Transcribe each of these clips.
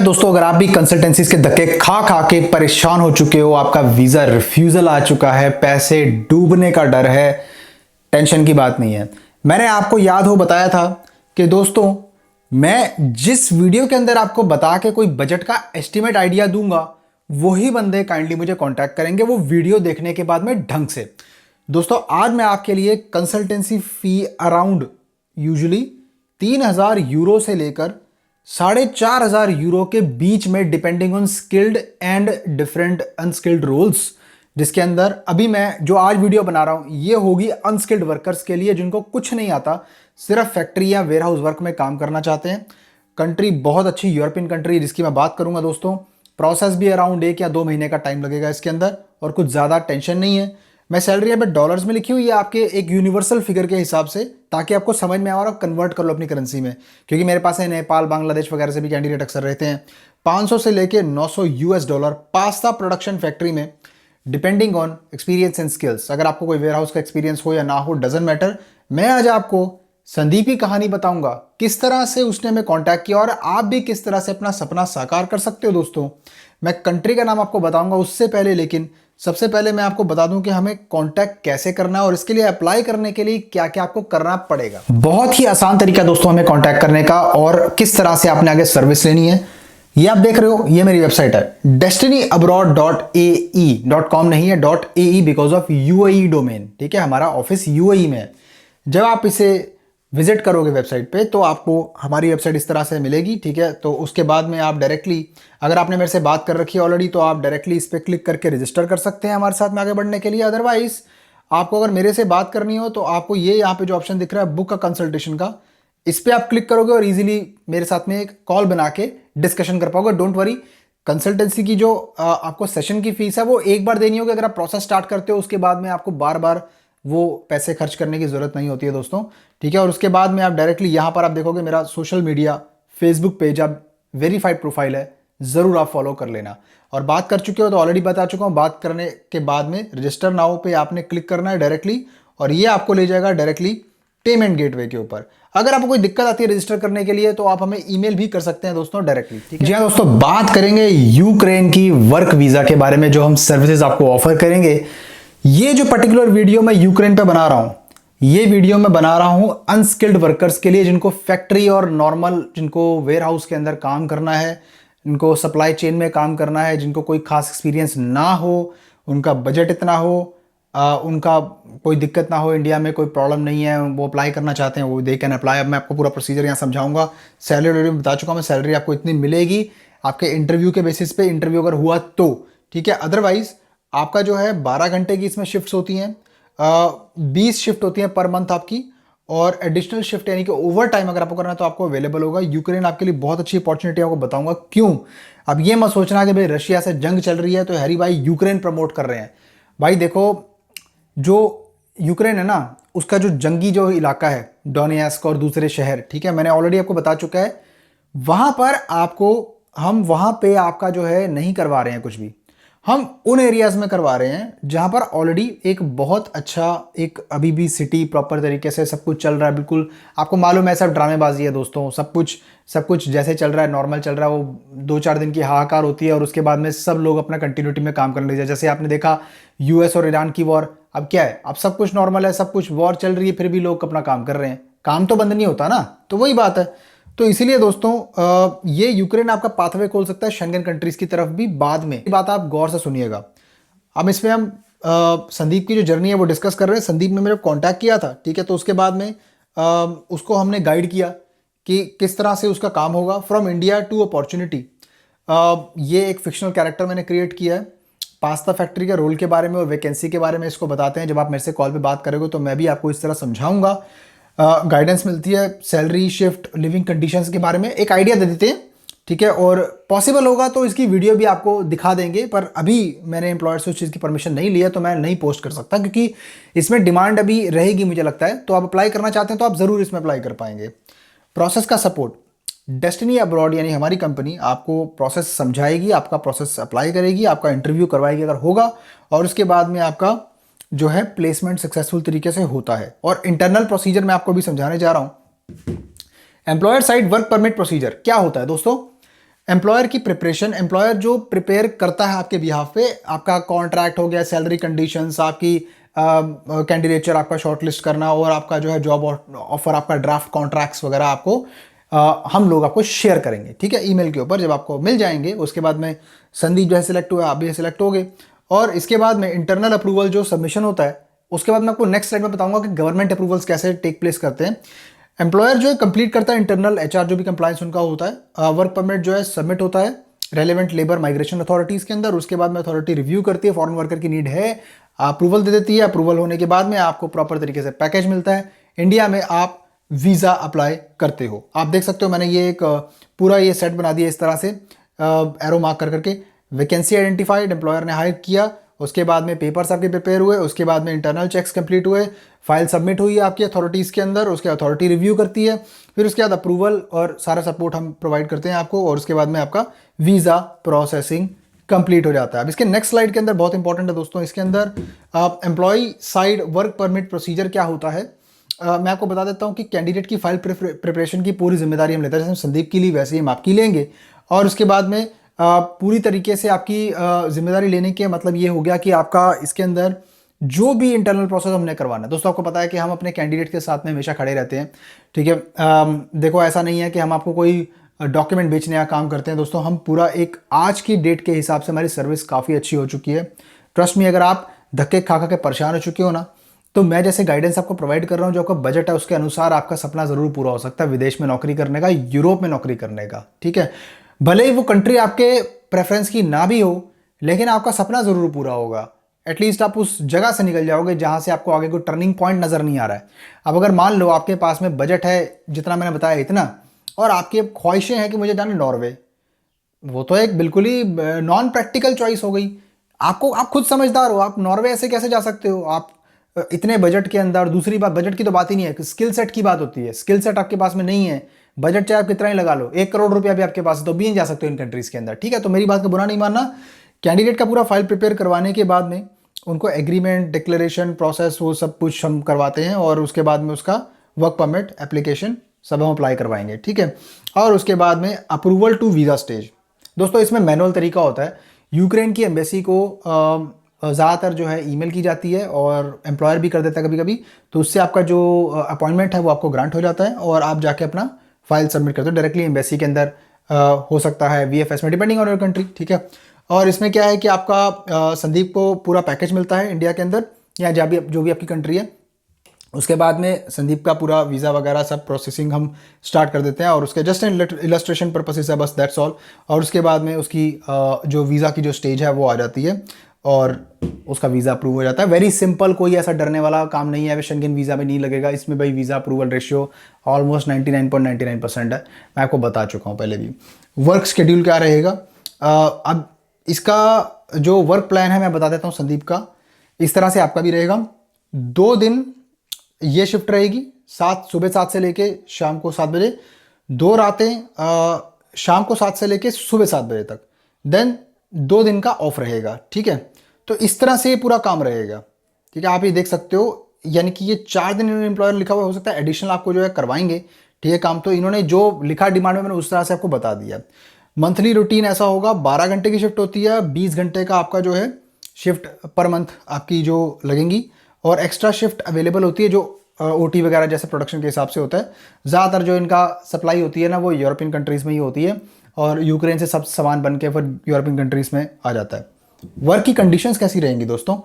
दोस्तों, अगर आप भी कंसल्टेंसीज के धक्के खा खा के परेशान हो चुके हो, आपका वीजा रिफ्यूजल आ चुका है, पैसे डूबने का डर है, टेंशन की बात नहीं है। मैंने आपको याद हो बताया था कि दोस्तों मैं जिस वीडियो के अंदर आपको बता के कोई बजट का एस्टिमेट आइडिया दूंगा, वही बंदे काइंडली मुझे कांटेक्ट करेंगे वो वीडियो देखने के बाद में ढंग से। दोस्तों आज मैं आपके लिए consultancy fee around usually 3,000 euro से लेकर 4,500 यूरो के बीच में, depending on skilled and different unskilled roles, जिसके अंदर अभी मैं जो आज वीडियो बना रहा हूं ये होगी अनस्किल्ड वर्कर्स के लिए, जिनको कुछ नहीं आता, सिर्फ फैक्ट्री या वेयर हाउस वर्क में काम करना चाहते हैं। कंट्री बहुत अच्छी यूरोपियन कंट्री जिसकी मैं बात करूंगा दोस्तों। प्रोसेस भी अराउंड 1 या 2 महीने का टाइम लगेगा इसके अंदर, और कुछ ज़्यादा टेंशन नहीं है। मैं सैलरी अब डॉलर्स में लिखी हुई है आपके एक यूनिवर्सल फिगर के हिसाब से, ताकि आपको समझ में आ रहा कन्वर्ट कर लो अपनी करेंसी में, क्योंकि मेरे पास है नेपाल, बांग्लादेश वगैरह से भी कैंडिडेट अक्सर रहते हैं। 500 से लेके 900 US dollar pasta production factory में, depending on experience and skills. अगर आपको कोई वेयर हाउस का एक्सपीरियंस हो या ना हो, डजंट मैटर। मैं आज आपको संदीप की कहानी बताऊंगा, किस तरह से उसने हमें कांटेक्ट किया और आप भी किस तरह से अपना सपना साकार कर सकते हो। दोस्तों मैं कंट्री का नाम आपको बताऊंगा उससे पहले, लेकिन सबसे पहले मैं आपको बता दूं कि हमें कांटेक्ट कैसे करना है और इसके लिए अप्लाई करने के लिए क्या क्या आपको करना पड़ेगा। बहुत ही आसान तरीका दोस्तों हमें कांटेक्ट करने का, और किस तरह से आपने आगे सर्विस लेनी है। ये आप देख रहे हो, ये मेरी वेबसाइट है destinyabroad.ae.com, नहीं है .ae because of UAE domain. ठीक है, हमारा ऑफिस यूएई में है। जब आप इसे विजिट करोगे वेबसाइट पे तो आपको हमारी वेबसाइट इस तरह से मिलेगी। ठीक है, तो उसके बाद में आप डायरेक्टली, अगर आपने मेरे से बात कर रखी है ऑलरेडी, तो आप डायरेक्टली इस पर क्लिक करके रजिस्टर कर सकते हैं हमारे साथ में आगे बढ़ने के लिए। अदरवाइज आपको अगर मेरे से बात करनी हो तो आपको ये यहाँ पे जो ऑप्शन दिख रहा है बुक का कंसल्टेशन का, इस पर आप क्लिक करोगे और इजीली मेरे साथ में एक कॉल बना के डिस्कशन कर पाओगे। डोंट वरी, कंसल्टेंसी की जो आपको सेशन की फीस है वो एक बार देनी होगी। अगर आप प्रोसेस स्टार्ट करते हो उसके बाद में आपको बार बार वो पैसे खर्च करने की जरूरत नहीं होती है दोस्तों। ठीक है, और उसके बाद में आप डायरेक्टली यहाँ पर आप देखोगे मेरा सोशल मीडिया फेसबुक पेज, आप वेरीफाइड प्रोफाइल है, जरूर आप फॉलो कर लेना। और बात कर चुके हो तो ऑलरेडी बता चुका हूँ, बात करने के बाद में रजिस्टर नाउ पे आपने क्लिक करना है डायरेक्टली, और ये आपको ले जाएगा डायरेक्टली पेमेंट गेटवे के ऊपर। अगर आपको कोई दिक्कत आती है रजिस्टर करने के लिए तो आप हमें ईमेल भी कर सकते हैं दोस्तों डायरेक्टली। ठीक है जी हाँ दोस्तों, बात करेंगे यूक्रेन की वर्क वीजा के बारे में, जो हम सर्विसेज आपको ऑफर करेंगे। ये जो पर्टिकुलर वीडियो मैं यूक्रेन पे बना रहा हूं, ये वीडियो मैं बना रहा हूं अनस्किल्ड वर्कर्स के लिए, जिनको फैक्ट्री और नॉर्मल, जिनको वेयर हाउस के अंदर काम करना है, जिनको सप्लाई चेन में काम करना है, जिनको कोई खास एक्सपीरियंस ना हो, उनका बजट इतना हो, उनका कोई दिक्कत ना हो, इंडिया में कोई प्रॉब्लम नहीं है, वो अप्लाई करना चाहते हैं, वो दे कैन अप्लाई। अब मैं आपको पूरा प्रोसीजर यहाँ समझाऊंगा। सैलरी बता चुका हूँ मैं, सैलरी आपको इतनी मिलेगी आपके इंटरव्यू के बेसिस पे, इंटरव्यू अगर हुआ तो। ठीक है, अदरवाइज आपका जो है 12 घंटे की इसमें शिफ्ट्स होती हैं, 20 शिफ्ट होती हैं पर मंथ आपकी, और एडिशनल शिफ्ट यानी कि ओवर टाइम अगर आपको करना है तो आपको अवेलेबल होगा। यूक्रेन आपके लिए बहुत अच्छी अपॉर्चुनिटी, आपको बताऊंगा क्यों। अब ये मत सोचना कि भाई रशिया से जंग चल रही है तो हैरी भाई यूक्रेन प्रमोट कर रहे हैं। भाई देखो, जो यूक्रेन है ना, उसका जो जंगी जो इलाका है डोनेस्क और दूसरे शहर, ठीक है, मैंने ऑलरेडी आपको बता चुका है, वहां पर आपको, हम वहां पे आपका जो है नहीं करवा रहे हैं कुछ भी, हम उन एरियाज में करवा रहे हैं जहां पर ऑलरेडी एक बहुत अच्छा, एक अभी भी सिटी प्रॉपर तरीके से सब कुछ चल रहा है। बिल्कुल आपको मालूम है सब ड्रामेबाजी है दोस्तों, सब कुछ जैसे चल रहा है, नॉर्मल चल रहा है। वो 2-4 दिन की हाहाकार होती है और उसके बाद में सब लोग अपना कंटिन्यूटी में काम करने लगे। जैसे आपने देखा यूएस और ईरान की वॉर, अब क्या है, अब सब कुछ नॉर्मल है, सब कुछ वॉर चल रही है, फिर भी लोग अपना काम कर रहे हैं, काम तो बंद नहीं होता ना, तो वही बात है। तो इसीलिए दोस्तों ये यूक्रेन आपका पाथवे खोल सकता है शेंगन कंट्रीज की तरफ भी बाद में। बात आप गौर से सुनिएगा। अब इसमें हम संदीप की जो जर्नी है वो डिस्कस कर रहे हैं। संदीप ने मेरे को कांटेक्ट किया था, ठीक है, तो उसके बाद में उसको हमने गाइड किया कि किस तरह से उसका काम होगा। फ्रॉम इंडिया टू अपॉर्चुनिटी, ये एक फिक्शनल कैरेक्टर मैंने क्रिएट किया है। पास्ता फैक्ट्री के रोल के बारे में और वैकेंसी के बारे में इसको बताते हैं। जब आप मेरे से कॉल पे बात करोगे तो मैं भी आपको इस तरह समझाऊंगा, गाइडेंस मिलती है, सैलरी, शिफ्ट, लिविंग कंडीशंस के बारे में एक आइडिया दे देते हैं। ठीक है, और पॉसिबल होगा तो इसकी वीडियो भी आपको दिखा देंगे, पर अभी मैंने एम्प्लॉयर से उस चीज़ की परमिशन नहीं लिया तो मैं नहीं पोस्ट कर सकता, क्योंकि इसमें डिमांड अभी रहेगी मुझे लगता है। तो आप अप्लाई करना चाहते हैं तो आप ज़रूर इसमें अप्लाई कर पाएंगे। प्रोसेस का सपोर्ट, डेस्टिनी अब्रॉड यानी हमारी कंपनी आपको प्रोसेस समझाएगी, आपका प्रोसेस अप्लाई करेगी, आपका इंटरव्यू करवाएगी अगर होगा, और उसके बाद में आपका जो है प्लेसमेंट सक्सेसफुल तरीके से होता है। और इंटरनल प्रोसीजर मैं आपको भी समझाने जा रहा हूं। Employer side work permit procedure क्या होता है दोस्तों? एम्प्लॉयर की प्रिपरेशन, एम्प्लॉयर जो प्रिपेयर करता है आपके बिहाफ पे, आपका कॉन्ट्रैक्ट हो गया, सैलरी कंडीशंस, आपकी कैंडिडेचर, आपका शॉर्टलिस्ट करना, और आपका जो है जॉब ऑफर, आपका ड्राफ्ट कॉन्ट्रैक्ट्स वगैरह आपको हम लोग आपको शेयर करेंगे, ठीक है, ईमेल के ऊपर। जब आपको मिल जाएंगे उसके बाद में संदीप जो है सिलेक्ट हुआ, आप भी सिलेक्ट हो गए, और इसके बाद में इंटरनल अप्रूवल जो सबमिशन होता है, उसके बाद मैं आपको नेक्स्ट स्लाइड में बताऊंगा कि गवर्नमेंट अप्रूवल्स कैसे टेक प्लेस करते हैं। एम्प्लॉयर जो है कंप्लीट करता है इंटरनल एचआर जो भी कंप्लायंस उनका होता है, वर्क परमिट जो है सबमिट होता है रेलेवेंट लेबर माइग्रेशन अथॉरिटीज़ के अंदर। उसके बाद में अथॉरिटी रिव्यू करती है, फॉरेन वर्कर की नीड है, अप्रूवल दे देती है। अप्रूवल होने के बाद में आपको प्रॉपर तरीके से पैकेज मिलता है, इंडिया में आप वीज़ा अप्लाई करते हो। आप देख सकते हो मैंने ये एक पूरा ये सेट बना दिया इस तरह से, एरो मार्क कर करके। वैकेंसी आइडेंटिफाइड, एम्प्लॉयर ने हायर किया, उसके बाद में पेपर्स आपके प्रिपेयर हुए, उसके बाद में इंटरनल चेक्स कंप्लीट हुए, फाइल सबमिट हुई है आपकी अथॉरिटीज़ के अंदर, उसके अथॉरिटी रिव्यू करती है, फिर उसके बाद अप्रूवल और सारा सपोर्ट हम प्रोवाइड करते हैं आपको, और उसके बाद में आपका वीज़ा प्रोसेसिंग कंप्लीट हो जाता है। अब इसके नेक्स्ट स्लाइड के अंदर बहुत इंपॉर्टेंट है दोस्तों, इसके अंदर employ side work permit procedure क्या होता है। मैं आपको बता देता हूँ कि कैंडिडेट की फाइल प्रिपरेशन की पूरी जिम्मेदारी हम लेते हैं, जैसे संदीप की ली वैसे ही हम आपकी लेंगे। और उसके बाद में पूरी तरीके से आपकी जिम्मेदारी लेने के मतलब ये हो गया कि आपका इसके अंदर जो भी इंटरनल प्रोसेस हमने करवाना है। दोस्तों आपको पता है कि हम अपने कैंडिडेट के साथ में हमेशा खड़े रहते हैं, ठीक है। देखो ऐसा नहीं है कि हम आपको कोई डॉक्यूमेंट बेचने का काम करते हैं दोस्तों, हम पूरा एक आज की डेट के हिसाब से हमारी सर्विस काफ़ी अच्छी हो चुकी है। ट्रस्ट मी, अगर आप धक्के खा खा के परेशान हो चुके हो ना, तो मैं जैसे गाइडेंस आपको प्रोवाइड कर रहा हूँ, जो आपका बजट है उसके अनुसार आपका सपना ज़रूर पूरा हो सकता है विदेश में नौकरी करने का, यूरोप में नौकरी करने का, ठीक है। भले ही वो कंट्री आपके प्रेफरेंस की ना भी हो, लेकिन आपका सपना ज़रूर पूरा होगा। एटलीस्ट आप उस जगह से निकल जाओगे जहाँ से आपको आगे कोई टर्निंग पॉइंट नज़र नहीं आ रहा है। अब अगर मान लो आपके पास में बजट है जितना मैंने बताया इतना, और आपकी ख्वाहिशें हैं कि मुझे जाना नॉर्वे, वो तो एक बिल्कुल ही नॉन प्रैक्टिकल चॉइस हो गई। आपको, आप खुद समझदार हो, आप नॉर्वे ऐसे कैसे जा सकते हो आप इतने बजट के अंदर। दूसरी बात, बजट की तो बात ही नहीं है, स्किल सेट की बात होती है। स्किल सेट आपके पास में नहीं है, बजट चाहे आप कितना ही लगा लो, 1 करोड़ रुपया भी आपके पास है तो भी नहीं जा सकते हो इन कंट्रीज के अंदर, ठीक है। तो मेरी बात का बुरा नहीं मानना। कैंडिडेट का पूरा फाइल प्रिपेयर करवाने के बाद में उनको एग्रीमेंट, डिक्लेरेशन प्रोसेस वो सब कुछ हम करवाते हैं, और उसके बाद में उसका वर्क परमिट एप्लीकेशन सब हम अप्लाई करवाएंगे, ठीक है। और उसके बाद में अप्रूवल टू वीज़ा स्टेज। दोस्तों इसमें मैनुअल तरीका होता है। यूक्रेन की एम्बेसी को ज़्यादातर जो है ईमेल की जाती है, और एम्प्लॉयर भी कर देता है कभी कभी, तो उससे आपका जो अपॉइंटमेंट है वो आपको ग्रांट हो जाता है, और आप जाके अपना फाइल सबमिट करते हो डायरेक्टली एम्बेसी के अंदर। हो सकता है वीएफएस में, डिपेंडिंग ऑन योर कंट्री, ठीक है। और इसमें क्या है कि आपका संदीप को पूरा पैकेज मिलता है इंडिया के अंदर, या जहाँ भी जो भी आपकी कंट्री है। उसके बाद में संदीप का पूरा वीज़ा वगैरह सब प्रोसेसिंग हम स्टार्ट कर देते हैं, और उसके जस्ट इलस्ट्रेशन पर्पसेस है बस, दैट्स ऑल। और उसके बाद में उसकी जो वीज़ा की जो स्टेज है वो आ जाती है, और उसका वीज़ा अप्रूव हो जाता है। वेरी सिंपल, कोई ऐसा डरने वाला काम नहीं है। शेंगेन वीज़ा में नहीं लगेगा इसमें भाई, वीज़ा अप्रूवल रेशियो ऑलमोस्ट 99.99% है, मैं आपको बता चुका हूँ पहले भी। वर्क शेड्यूल क्या रहेगा, अब इसका जो वर्क प्लान है मैं बता देता हूँ संदीप का। इस तरह से आपका भी रहेगा, 2 दिन ये शिफ्ट रहेगी, सुबह 7 से लेके शाम को 7 बजे, 2 रातें शाम को 7 से लेके सुबह 7 बजे तक, देन 2 दिन का ऑफ रहेगा, ठीक है। तो इस तरह से ये पूरा काम रहेगा, ठीक है। आप ये देख सकते हो, यानी कि ये 4 दिन इन्होंने एम्प्लॉयर लिखा हुआ, हो सकता है एडिशनल आपको जो है करवाएंगे, ठीक है काम। तो इन्होंने जो लिखा डिमांड में मैंने उस तरह से आपको बता दिया। मंथली रूटीन ऐसा होगा, 12 घंटे की शिफ्ट होती है, 20 घंटे का आपका जो है शिफ्ट पर मंथ आपकी जो लगेंगी, और एक्स्ट्रा शिफ्ट अवेलेबल होती है जो ओटी वगैरह जैसे प्रोडक्शन के हिसाब से होता है। ज़्यादातर जो इनका सप्लाई होती है ना वो यूरोपियन कंट्रीज़ में ही होती है, और यूक्रेन से सब सामान बन के फिर यूरोपियन कंट्रीज़ में आ जाता है। वर्क की कंडीशंस कैसी रहेंगी दोस्तों,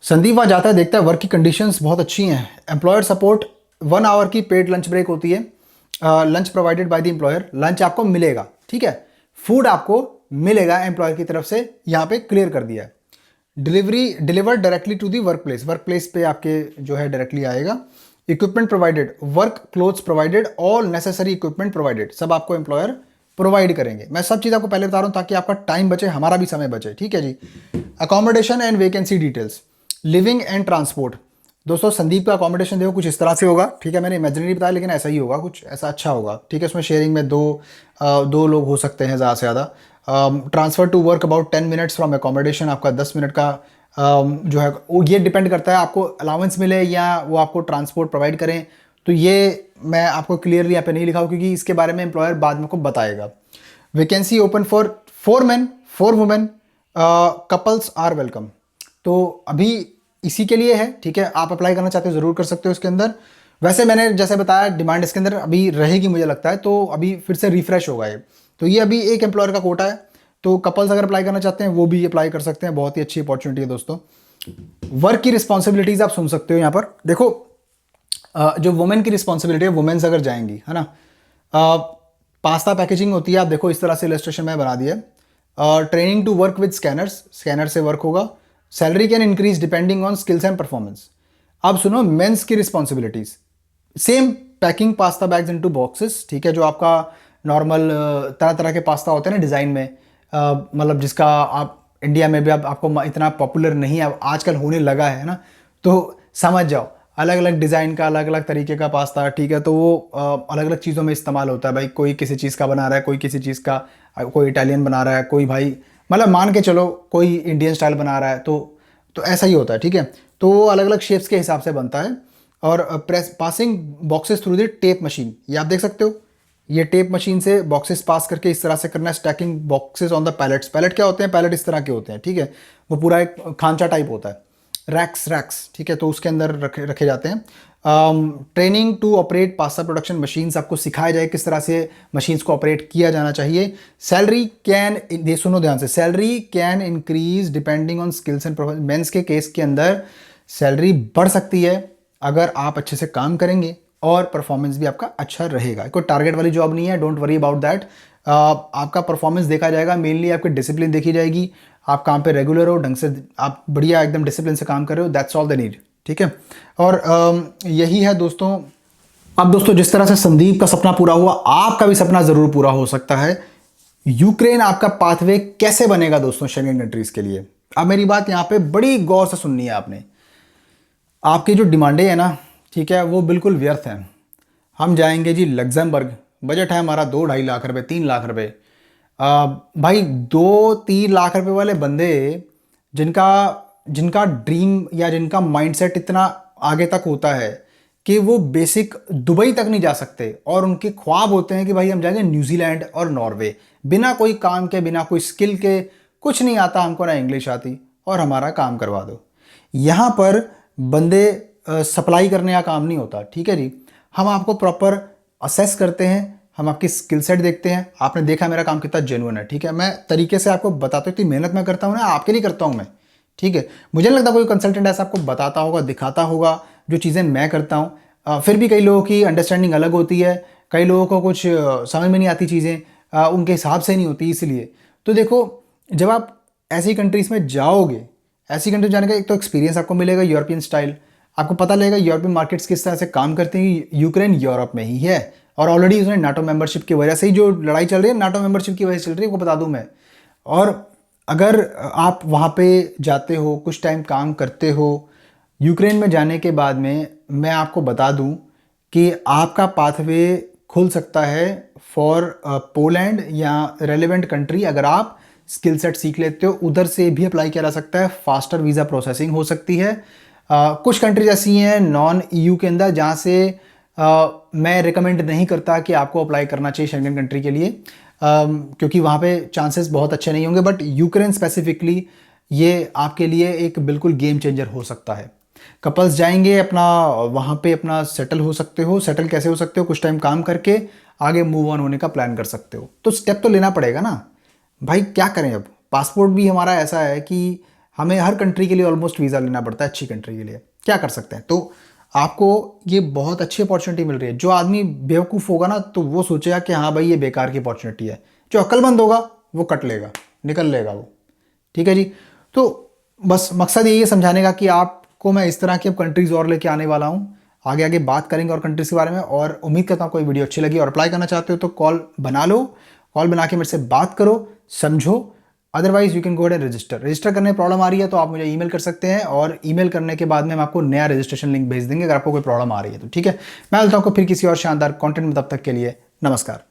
संदीप वहाँ जाता है, देखता है वर्क की कंडीशंस बहुत अच्छी हैं। एम्प्लॉयर सपोर्ट, 1 आवर की पेड लंच ब्रेक होती है, lunch provided by the employer, lunch आपको मिलेगा, ठीक है। फूड आपको मिलेगा एम्प्लॉयर की तरफ से, यहाँ पे क्लियर कर दिया है। Delivered directly to the work place पे आपके जो है डायरेक्टली आएगा। Equipment provided, work clothes provided, all necessary equipment provided, सब आपको एम्प्लॉयर प्रोवाइड करेंगे। मैं सब चीज़ आपको पहले बता रहा हूँ ताकि आपका टाइम बचे, हमारा भी समय बचे, ठीक है जी। Accommodation and vacancy details, living and transport. दोस्तों संदीप का अकोमोडेशन देखो कुछ इस तरह से होगा, ठीक है। मैंने इमेजिनरी बताया लेकिन ऐसा ही होगा, कुछ ऐसा अच्छा होगा, ठीक है। उसमें शेयरिंग में दो लोग हो सकते हैं ज़्यादा से ज़्यादा। Transfer to work about 10 minutes from accommodation, आपका 10 मिनट का जो है वो ये डिपेंड करता है आपको अलाउंस मिले या वो आपको ट्रांसपोर्ट प्रोवाइड करें। तो ये मैं आपको क्लियरली यहाँ पे नहीं लिखा हूँ क्योंकि इसके बारे में एम्प्लॉयर बाद में को बताएगा। Vacancy open for 4 men 4 women, couples are welcome. तो अभी इसी के लिए है, ठीक है। आप अप्लाई करना चाहते हो ज़रूर कर सकते हो इसके अंदर। वैसे मैंने जैसे बताया डिमांड इसके अंदर अभी रहेगी मुझे लगता है, तो अभी फिर से रिफ्रेश होगा ये। तो ये अभी एक एम्प्लॉयर का कोटा है, तो कपल्स अगर अप्लाई करना चाहते हैं वो भी अप्लाई कर सकते हैं। बहुत ही अच्छी अपॉर्चुनिटी है दोस्तों। वर्क की रिस्पॉन्सिबिलिटीज़ आप सुन सकते हो यहाँ पर। देखो जो वुमेन की रिस्पॉन्सिबिलिटी है, वुमेन्स अगर जाएंगी, है ना, पास्ता पैकेजिंग होती है। आप देखो इस तरह से इलस्ट्रेशन में बना दिया। Training to work with scanners, scanner से वर्क होगा। Salary can increase depending on skills and performance. अब सुनो मेंस की responsibilities. Same packing pasta bags into boxes, ठीक है। जो आपका नॉर्मल तरह तरह के पास्ता होते हैं ना डिज़ाइन में, मतलब जिसका आप इंडिया में भी अब आपको इतना पॉपुलर नहीं है, आजकल होने लगा है ना, तो समझ जाओ अलग अलग डिज़ाइन का अलग अलग तरीके का पास्ता, ठीक है। तो वो अलग अलग चीज़ों में इस्तेमाल होता है भाई। कोई किसी चीज़ का बना रहा है, कोई किसी चीज़ का, कोई इटालियन बना रहा है, कोई भाई मतलब मान के चलो कोई इंडियन स्टाइल बना रहा है। तो ऐसा ही होता है, ठीक है। तो वो अलग अलग शेप्स के हिसाब से बनता है। और press passing boxes through the tape machine, ये आप देख सकते हो। ये टेप मशीन से बॉक्सेस पास करके इस तरह से करना है। Stacking boxes on the pallets. Pallet क्या होते हैं? पैलेट इस तरह के होते हैं, ठीक है। वो पूरा एक खांचा टाइप होता है। रैक्स, ठीक है। तो उसके अंदर रखे जाते हैं। Training to operate pasta production machines, आपको सिखाया जाए किस तरह से मशीन्स को ऑपरेट किया जाना चाहिए। सैलरी कैन, सुनो ध्यान से, salary can increase depending on skills and performance. Men's के केस के अंदर सैलरी बढ़ सकती है अगर आप अच्छे से काम करेंगे और परफॉर्मेंस भी आपका अच्छा रहेगा। कोई टारगेट वाली जॉब नहीं है, डोंट वरी अबाउट दैट। आपका परफॉर्मेंस देखा जाएगा, मेनली आपकी डिसिप्लिन देखी जाएगी। आप काम पे रेगुलर हो, ढंग से आप बढ़िया एकदम डिसिप्लिन से काम कर रहे हो, दैट्स ऑल द नीड, ठीक है। और यही है दोस्तों। अब दोस्तों जिस तरह से संदीप का सपना पूरा हुआ, आपका भी सपना ज़रूर पूरा हो सकता है। यूक्रेन आपका पाथवे कैसे बनेगा दोस्तों शेंगन कंट्रीज़ के लिए? अब मेरी बात यहाँ पे बड़ी गौर से सुननी है आपने। आपकी जो डिमांडें हैं ना, ठीक है, वो बिल्कुल व्यर्थ हैं। हम जाएंगे जी लग्जमबर्ग, बजट है हमारा 2-2.5 लाख रुपए, 3 लाख रुपए। भाई 2-3 लाख रुपए वाले बंदे जिनका जिनका ड्रीम या जिनका माइंडसेट इतना आगे तक होता है कि वो बेसिक दुबई तक नहीं जा सकते, और उनके ख्वाब होते हैं कि भाई हम जाएंगे न्यूजीलैंड और नॉर्वे, बिना कोई काम के, बिना कोई स्किल के, कुछ नहीं आता हमको, ना इंग्लिश आती, और हमारा काम करवा दो। यहाँ पर बंदे सप्लाई करने का काम नहीं होता, ठीक है जी। हम आपको प्रॉपर असेस करते हैं, हम आपकी स्किल सेट देखते हैं। आपने देखा मेरा काम कितना जेन्युइन है, ठीक है। मैं तरीके से आपको बताता हूँ, इतनी मेहनत मैं करता हूँ ना, आपके लिए करता हूँ मैं, ठीक है। मुझे नहीं लगता कोई कंसल्टेंट ऐसा आपको बताता होगा, दिखाता होगा जो चीज़ें मैं करता हूँ। फिर भी कई लोगों की अंडरस्टैंडिंग अलग होती है, कई लोगों को कुछ समझ में नहीं आती चीज़ें, उनके हिसाब से नहीं होती। इसलिए तो देखो, जब आप ऐसी कंट्रीज़ में जाओगे, ऐसी कंट्रीज जाने का एक तो एक्सपीरियंस आपको मिलेगा यूरोपियन स्टाइल, आपको पता लगेगा यूरोपियन मार्केट्स किस तरह से काम करते हैं। यूक्रेन यूरोप में ही है, और ऑलरेडी उसने नाटो मेंबरशिप की वजह से ही जो लड़ाई चल रही है, नाटो मेंबरशिप की वजह से चल रही है, वो बता दूं मैं। और अगर आप वहाँ पे जाते हो, कुछ टाइम काम करते हो, यूक्रेन में जाने के बाद में मैं आपको बता दूं कि आपका पाथवे खुल सकता है फॉर पोलैंड या रेलिवेंट कंट्री। अगर आप स्किल सेट सीख लेते हो, उधर से भी अप्लाई किया जा सकता है, फास्टर वीज़ा प्रोसेसिंग हो सकती है। कुछ कंट्रीज ऐसी हैं नॉन ईयू के अंदर जहाँ से मैं रिकमेंड नहीं करता कि आपको अप्लाई करना चाहिए शेंगन कंट्री के लिए, क्योंकि वहाँ पे चांसेस बहुत अच्छे नहीं होंगे। बट यूक्रेन स्पेसिफिकली ये आपके लिए एक बिल्कुल गेम चेंजर हो सकता है। कपल्स जाएंगे अपना, वहाँ पे अपना सेटल हो सकते हो। सेटल कैसे हो सकते हो? कुछ टाइम काम करके आगे मूव ऑन होने का प्लान कर सकते हो। तो स्टेप तो लेना पड़ेगा ना भाई, क्या करें। अब पासपोर्ट भी हमारा ऐसा है कि हमें हर कंट्री के लिए ऑलमोस्ट वीज़ा लेना पड़ता है, अच्छी कंट्री के लिए। क्या कर सकते हैं? तो आपको ये बहुत अच्छी अपॉर्चुनिटी मिल रही है। जो आदमी बेवकूफ़ होगा ना, तो वो सोचेगा कि हाँ भाई ये बेकार की अपॉर्चुनिटी है। जो अक्लमंद होगा वो कट लेगा, निकल लेगा वो, ठीक है जी। तो बस मकसद यही है समझाने का कि आपको मैं इस तरह की अब कंट्रीज़ और लेके आने वाला हूँ। आगे आगे बात करेंगे और कंट्रीज़ के बारे में। और उम्मीद करता हूँ कोई वीडियो अच्छी लगी, और अप्लाई करना चाहते हो तो कॉल बना लो, कॉल बना के मेरे से बात करो, समझो। Otherwise you can go and register करने में प्रॉब्लम आ रही है तो आप मुझे ईमेल कर सकते हैं, और ईमेल करने के बाद में हम आपको नया रजिस्ट्रेशन लिंक भेज देंगे अगर आपको कोई प्रॉब्लम आ रही है तो, ठीक है। मैं मिलता हूँ आपको फिर किसी और शानदार कंटेंट में, तब तक के लिए नमस्कार।